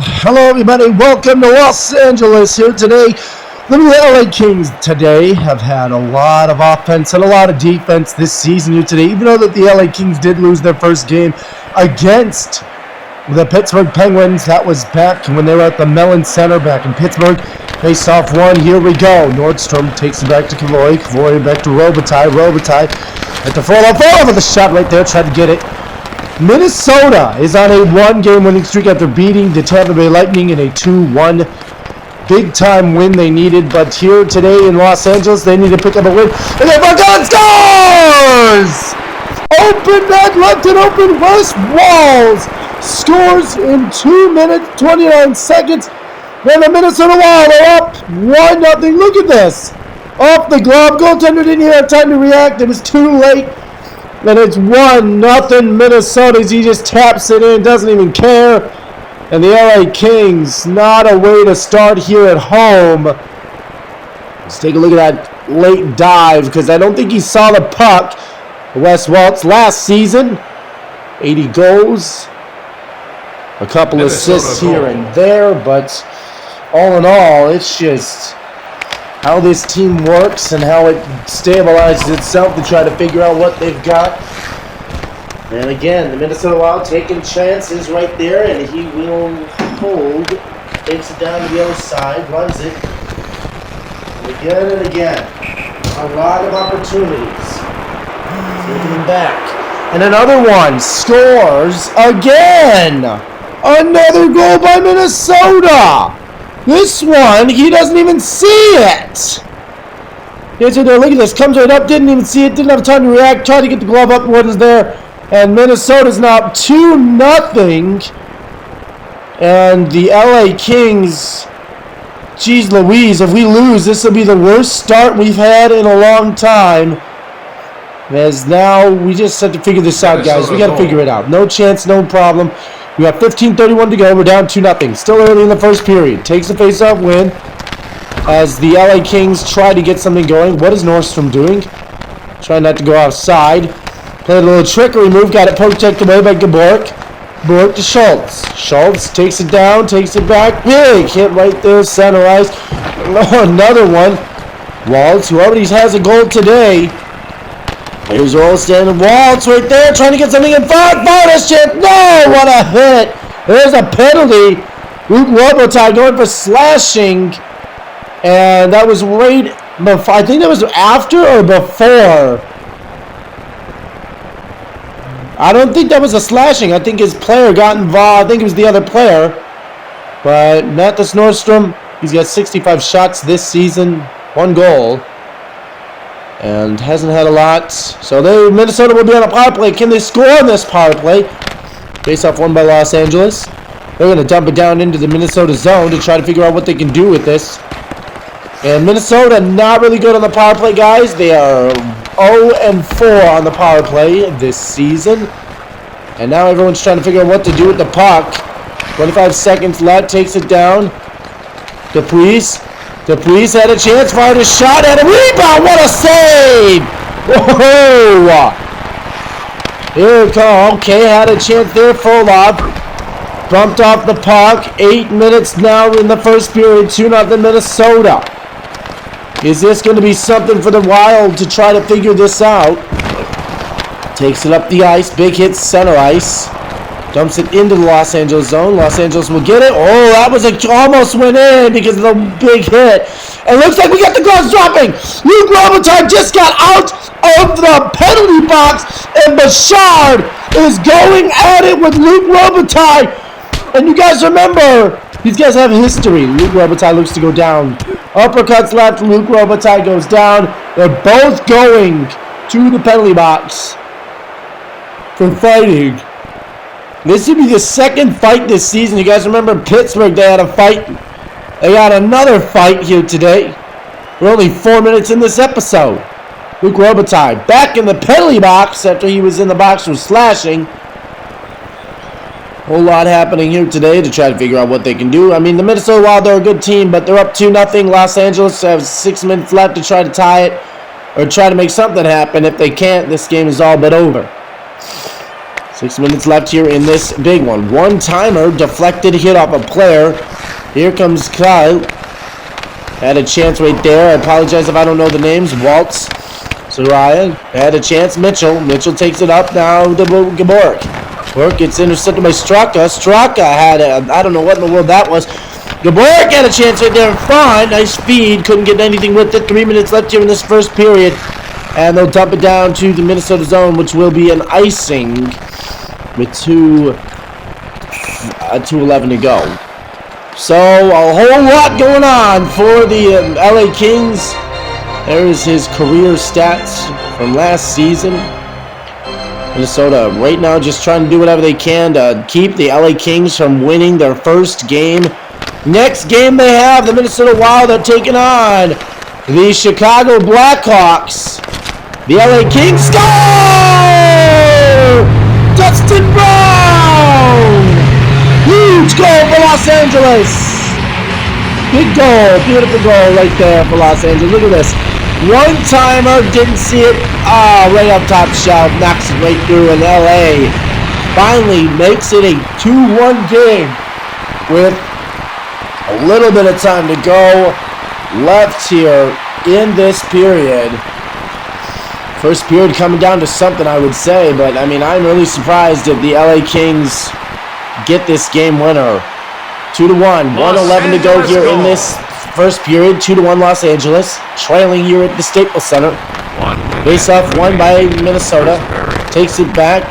Hello, everybody. Welcome to Los Angeles here today. The LA Kings today have had a lot of offense and a lot of defense this season here today. Even though that the LA Kings did lose their first game against the Pittsburgh Penguins, that was back when they were at the Mellon Center back in Pittsburgh. Face off one. Here we go. Nordstrom takes it back to Kavoy. Kavoy back to Robitaille. Robitaille at the fall with a shot right there. Tried to get it. Minnesota is on a one-game winning streak after beating the Tampa Bay Lightning in a 2-1 big-time win they needed. But here today in Los Angeles, they need to pick up a win. And then Barcon scores! Open net, left and open. West Walls scores in 2 minutes, 29 seconds. Then the Minnesota Wild are up 1-0. Look at this. Off the glove. Goaltender didn't even have time to react. It was too late. And it's 1-0 Minnesota. He just taps it in, doesn't even care. And the LA Kings, not a way to start here at home. Let's take a look at that late dive, because I don't think he saw the puck. Wes Waltz last season, 80 goals, a couple assists here and there, but all in all, it's just how this team works and how it stabilizes itself to try to figure out what they've got. And again, the Minnesota Wild taking chances right there, and he will hold, takes it down to the other side, runs it, and again. A lot of opportunities. Taking him back. And another one, scores again! Another goal by Minnesota! This one, he doesn't even see it. Here's it there. Look at this. Comes right up. Didn't even see it. Didn't have time to react. Tried to get the glove up. Wasn't there. And Minnesota's now up 2-0. And the LA Kings, geez Louise, if we lose, this will be the worst start we've had in a long time. As now, we just have to figure this out, guys. We got to figure it out. No chance, no problem. We got 15:31 to go. We're down 2-0. Still early in the first period. Takes a face-off win as the LA Kings try to get something going. What is Nordstrom doing? Trying not to go outside. Played a little trickery move. Got it poke-checked away by Gaborik. Gaborik to Schultz. Schultz takes it down, takes it back. Big hit right there, center ice. Oh, another one. Waltz, who already has a goal today. Here's Rolston. Waltz right there, trying to get something in front. Bonus chip. No, what a hit. There's a penalty. Luke Robitaille going for slashing. And that was right before. I think that was after or before. I don't think that was a slashing. I think his player got involved. I think it was the other player. But Mattis Nordstrom, he's got 65 shots this season. 1 goal. And hasn't had a lot. So Minnesota will be on a power play. Can they score on this power play? Face off won by Los Angeles. They're going to dump it down into the Minnesota zone to try to figure out what they can do with this. And Minnesota not really good on the power play, guys. They are 0-4 on the power play this season. And now everyone's trying to figure out what to do with the puck. 25 seconds left. Takes it down. Dupuis had a chance, fired a shot, had a rebound. What a save! Whoa! Here it comes. Okay, had a chance there. Fulop bumped off the puck. 8 minutes now in the first period. 2-0 Minnesota. Is this going to be something for the Wild to try to figure this out? Takes it up the ice. Big hit center ice. Dumps it into the Los Angeles zone. Los Angeles will get it. Oh, that was almost went in because of the big hit. And it looks like we got the gloves dropping. Luke Robitaille just got out of the penalty box. And Bouchard is going at it with Luke Robitaille. And you guys remember, these guys have history. Luke Robitaille looks to go down. Uppercuts left. Luke Robitaille goes down. They're both going to the penalty box for fighting. This would be the second fight this season. You guys remember Pittsburgh, they had a fight. They got another fight here today. We're only 4 minutes in this episode. Luke Robitaille back in the penalty box after he was in the box for slashing. Whole lot happening here today to try to figure out what they can do. I mean, the Minnesota Wild, they're a good team, but they're up 2-0. Los Angeles have 6 minutes left to try to tie it or try to make something happen. If they can't, this game is all but over. 6 minutes left here in this big one. One-timer, deflected hit off a player. Here comes Kyle. Had a chance right there. I apologize if I don't know the names. Waltz. Soraya had a chance. Mitchell. Mitchell takes it up now to Gaborik. Gaborik gets intercepted by Straka. Straka had I don't know what in the world that was. Gaborik had a chance right there in front. Nice feed. Couldn't get anything with it. 3 minutes left here in this first period. And they'll dump it down to the Minnesota zone, which will be an icing with 2:11 to go. So a whole lot going on for the LA Kings. There's his career stats from last season. Minnesota right now just trying to do whatever they can to keep the LA Kings from winning their first game. Next game they have, the Minnesota Wild are taking on the Chicago Blackhawks. The LA Kings score! Dustin Brown! Huge goal for Los Angeles! Big goal, beautiful goal right there for Los Angeles. Look at this. One-timer, didn't see it. Right up top shelf, knocks it right through, and LA finally makes it a 2-1 game with a little bit of time to go left here in this period. First period coming down to something, I would say, but I mean, I'm really surprised if the LA Kings get this game winner. 2-1, 1:11 to go here in this first period. 2-1 Los Angeles, trailing here at the Staples Center. Face-off won by Minnesota. Takes it back.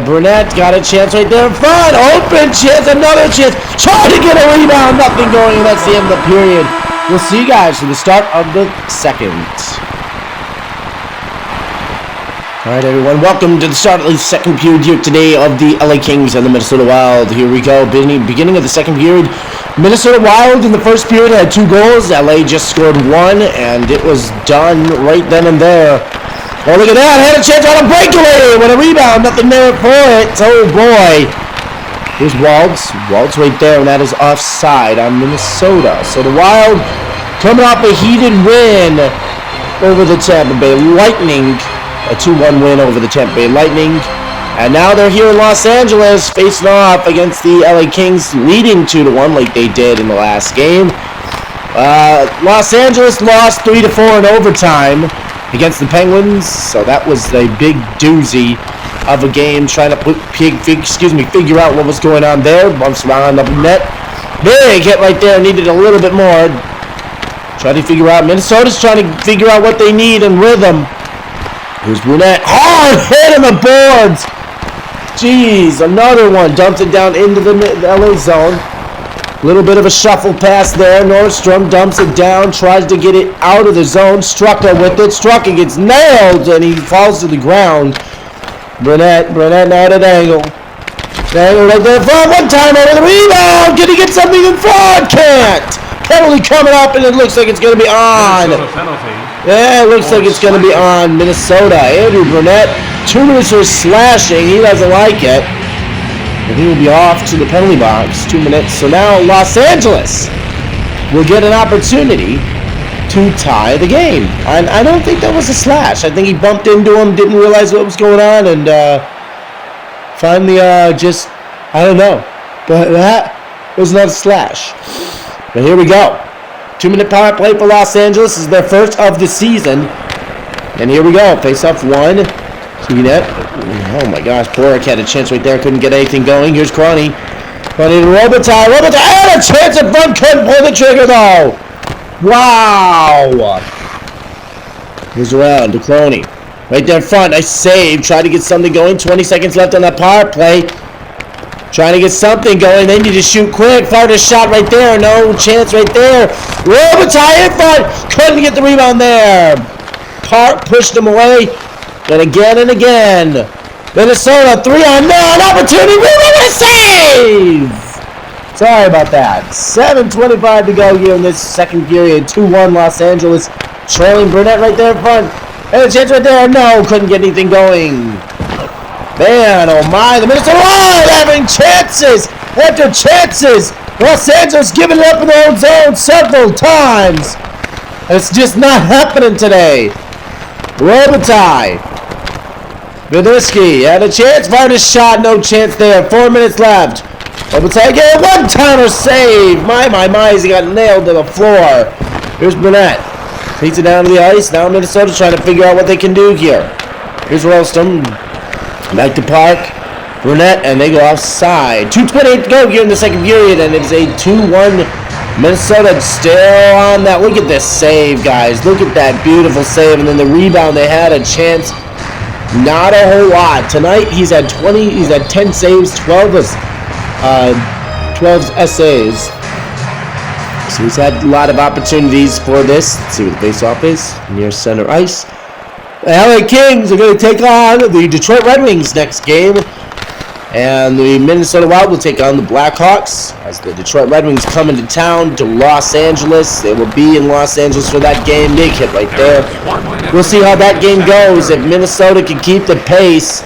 Burnett got a chance right there in front. Open chance, another chance. Trying to get a rebound, nothing going, and that's the end of the period. We'll see you guys for the start of the second. All right, everyone, welcome to the start of the second period here today of the LA Kings and the Minnesota Wild. Here we go, beginning of the second period. Minnesota Wild in the first period had 2 goals. LA just scored 1, and it was done right then and there. Oh, look at that, had a chance on a breakaway with a rebound, nothing there for it. Oh, boy. Here's Waltz. Waltz right there, and that is offside on Minnesota. So the Wild coming off a heated win over the Tampa Bay Lightning. A 2-1 win over the Tampa Bay Lightning. And now they're here in Los Angeles facing off against the LA Kings, leading 2-1 like they did in the last game. Los Angeles lost 3-4 in overtime against the Penguins, so that was a big doozy of a game, trying to figure out what was going on there. Bumps around the net. Big hit right there, needed a little bit more. Trying to figure out, Minnesota's trying to figure out what they need in rhythm. Here's Brunette. Hard hit on the boards. Jeez, another one. Dumps it down into the LA zone. Little bit of a shuffle pass there. Nordstrom dumps it down. Tries to get it out of the zone. Strucker with it. Strucker gets nailed and he falls to the ground. Brunette now at an angle. Angle right there. For one time over the rebound. Can he get something in front? Can't. Penalty coming up and it looks like it's going to be on. Yeah, it looks like it's going to be on Minnesota. Andrew Brunette, 2 minutes for slashing. He doesn't like it. And he will be off to the penalty box. 2 minutes. So now Los Angeles will get an opportunity to tie the game. And I don't think that was a slash. I think he bumped into him, didn't realize what was going on, and finally just, I don't know. But that was not a slash. But here we go. 2-minute power play for Los Angeles. This is their first of the season. And here we go. Face-off 1. T-net. Oh my gosh. Porik had a chance right there. Couldn't get anything going. Here's Crony. Crony to Robitaille. Robitaille had a chance in front. Couldn't pull the trigger though. Wow. Here's around to Crony. Right there in front. Nice save. Tried to get something going. 20 seconds left on that power play. Trying to get something going. They need to shoot quick. Fired a shot right there. No chance right there. Robitaille in front. Couldn't get the rebound there. Park pushed him away. And again. Minnesota 3-on-9. Opportunity. Rebound save. Sorry about that. 7:25 to go here in this second period. 2-1 Los Angeles. Trailing Burnett right there in front. And a chance right there. No. Couldn't get anything going. Man, oh my, the Minnesota Wild having chances after chances. Los Angeles giving it up in their own zone several times. And it's just not happening today. Robitaille. Gretzky had a chance, fired a shot, no chance there. 4 minutes left. Robitaille again, one-timer save. My, he got nailed to the floor. Here's Burnett. Takes it down to the ice. Now Minnesota trying to figure out what they can do here. Here's Ralston. Back to Park. Burnett, and they go offside. 2:28 to go here in the second period, and it's a 2-1 Minnesota still on that. Look at this save, guys. Look at that beautiful save, and then the rebound. They had a chance. Not a whole lot. Tonight, he's had 10 saves, 12 essays. So he's had a lot of opportunities for this. Let's see what the face-off is. Near center ice. The LA Kings are going to take on the Detroit Red Wings next game. And the Minnesota Wild will take on the Blackhawks as the Detroit Red Wings come into town to Los Angeles. They will be in Los Angeles for that game. Big hit right there. We'll see how that game goes. If Minnesota can keep the pace.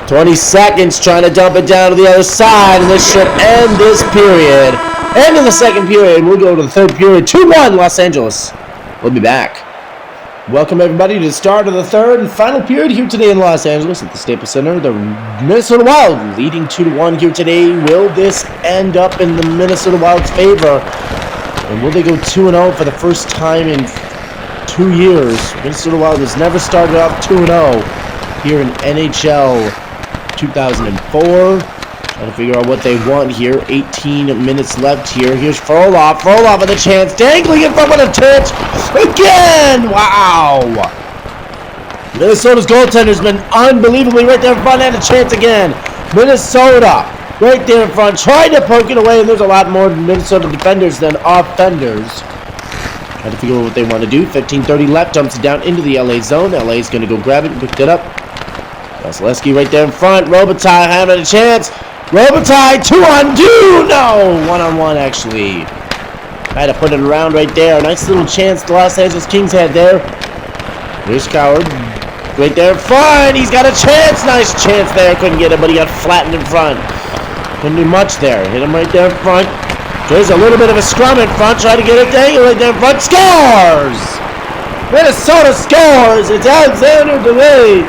20 seconds trying to dump it down to the other side. And this should end this period. End of the second period. We'll go to the third period. 2-1 Los Angeles. We'll be back. Welcome, everybody, to the start of the third and final period here today in Los Angeles at the Staples Center. The Minnesota Wild leading 2-1 here today. Will this end up in the Minnesota Wild's favor? And will they go 2-0 for the first time in 2 years? Minnesota Wild has never started off 2-0 here in NHL 2004. Trying to figure out what they want here. 18 minutes left here. Here's Frolov. Frolov with a chance. Dangling in front with a touch. Again! Wow! Minnesota's goaltender's been unbelievably right there in front. And a chance again. Minnesota right there in front. Trying to poke it away. And there's a lot more Minnesota defenders than offenders. Trying to figure out what they want to do. 15:30 left. Dumps it down into the LA zone. LA is going to go grab it and pick it up. Vasilevsky right there in front. Robitaille having a chance. Robitaille, 2-on-2! No! 1-on-1, actually. Had to put it around right there. Nice little chance the Los Angeles Kings had there. Here's Coward. Right there in front. He's got a chance. Nice chance there. Couldn't get it, but he got flattened in front. Couldn't do much there. Hit him right there in front. There's a little bit of a scrum in front. Try to get it dangled right there in front. Scores! Minnesota scores! It's Alexander Delayed.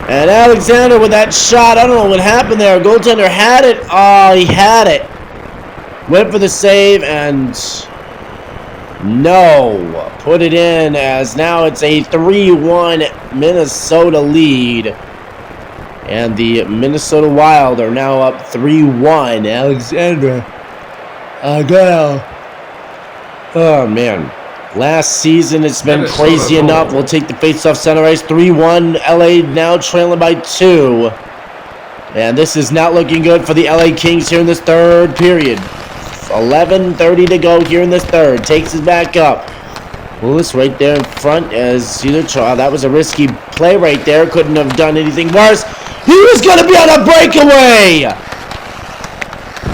And Alexander with that shot, I don't know what happened there. Goaltender had it. Oh, he had it. Went for the save and no. Put it in as now it's a 3-1 Minnesota lead. And the Minnesota Wild are now up 3-1. Alexander. Again. Oh, man. Last season, it's been crazy enough. We'll take the face-off center ice. 3-1. LA now trailing by 2. And this is not looking good for the LA Kings here in this third period. 11:30 to go here in this third. Takes it back up. Lewis right there in front as either that was a risky play right there. Couldn't have done anything worse. He was going to be on a breakaway.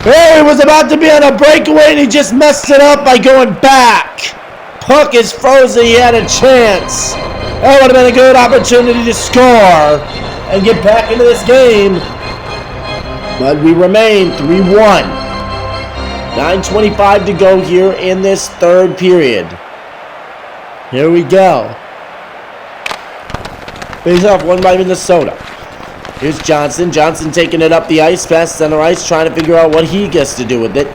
He was about to be on a breakaway and he just messed it up by going back. Puck is frozen. He had a chance. That would have been a good opportunity to score and get back into this game. But we remain 3-1. 9:25 to go here in this third period. Here we go. Face off won by Minnesota. Here's Johnson. Johnson taking it up the ice, past center ice, trying to figure out what he gets to do with it.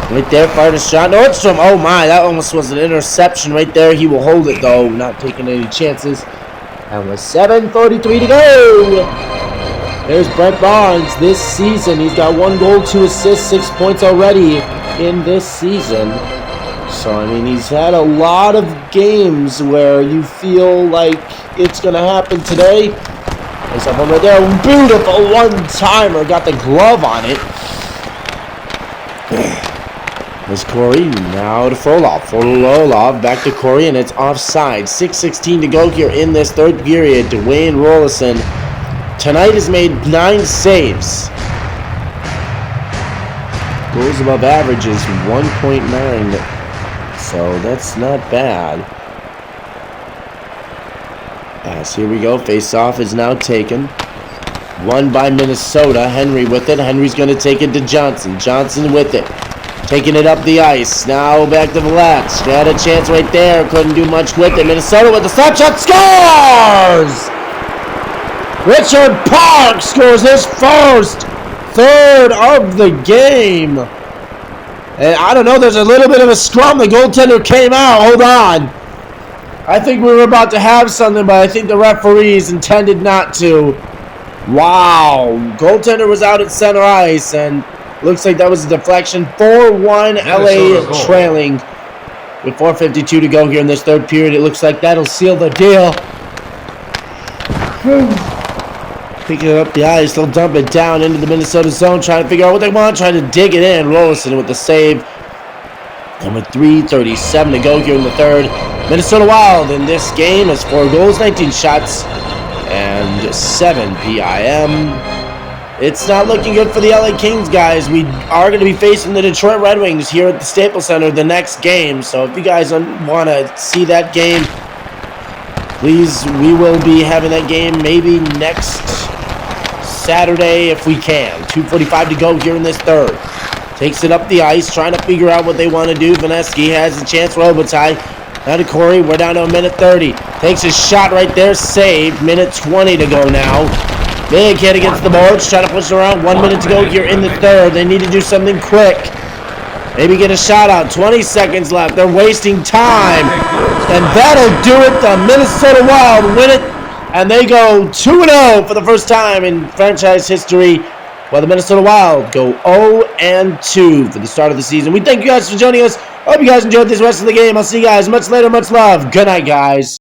Right there, fired a shot. Nordstrom, oh my, that almost was an interception right there. He will hold it though, not taking any chances. And with 7:43 to go, there's Brent Barnes this season. He's got 1 goal, 2 assists, 6 points already in this season. So, I mean, he's had a lot of games where you feel like it's going to happen today. There's someone right there. Beautiful one-timer. Got the glove on it. There's Corey. Now to Frolov. Frolov back to Corey, and it's offside. 6:16 to go here in this third period. Dwayne Rollison tonight has made 9 saves. Goals above average is 1.9. So that's not bad. As here we go. Face-off is now taken. Won by Minnesota. Henry with it. Henry's going to take it to Johnson. Johnson with it. Taking it up the ice. Now back to the left. They had a chance right there. Couldn't do much with it. Minnesota with the slap shot. Scores! Richard Park scores his first third of the game. And I don't know, there's a little bit of a scrum. The goaltender came out. Hold on. I think we were about to have something, but I think the referees intended not to. Wow. Goaltender was out at center ice, and looks like that was a deflection. 4-1 LA trailing with 4:52 to go here in this third period. It looks like that'll seal the deal. Picking it up the ice, they'll dump it down into the Minnesota zone, trying to figure out what they want, trying to dig it in. Rolison with the save. And with 3:37 to go here in the third, Minnesota Wild in this game has 4 goals, 19 shots, and 7 PIM. It's not looking good for the LA Kings, guys. We are going to be facing the Detroit Red Wings here at the Staples Center the next game. So if you guys want to see that game, please, we will be having that game maybe next Saturday if we can. 2:45 to go here in this third. Takes it up the ice, trying to figure out what they want to do. Vaneski has a chance for Robitaille. Now to Corey. We're down to a minute 30. Takes his shot right there. Saved. Minute 20 to go now. Big hit against the boards. Trying to push it around. 1 minute to go here in the third. They need to do something quick. Maybe get a shot out. 20 seconds left. They're wasting time. And that'll do it. The Minnesota Wild win it. And they go 2-0 for the first time in franchise history, while the Minnesota Wild go 0-2 for the start of the season. We thank you guys for joining us. I hope you guys enjoyed this rest of the game. I'll see you guys much later. Much love. Good night, guys.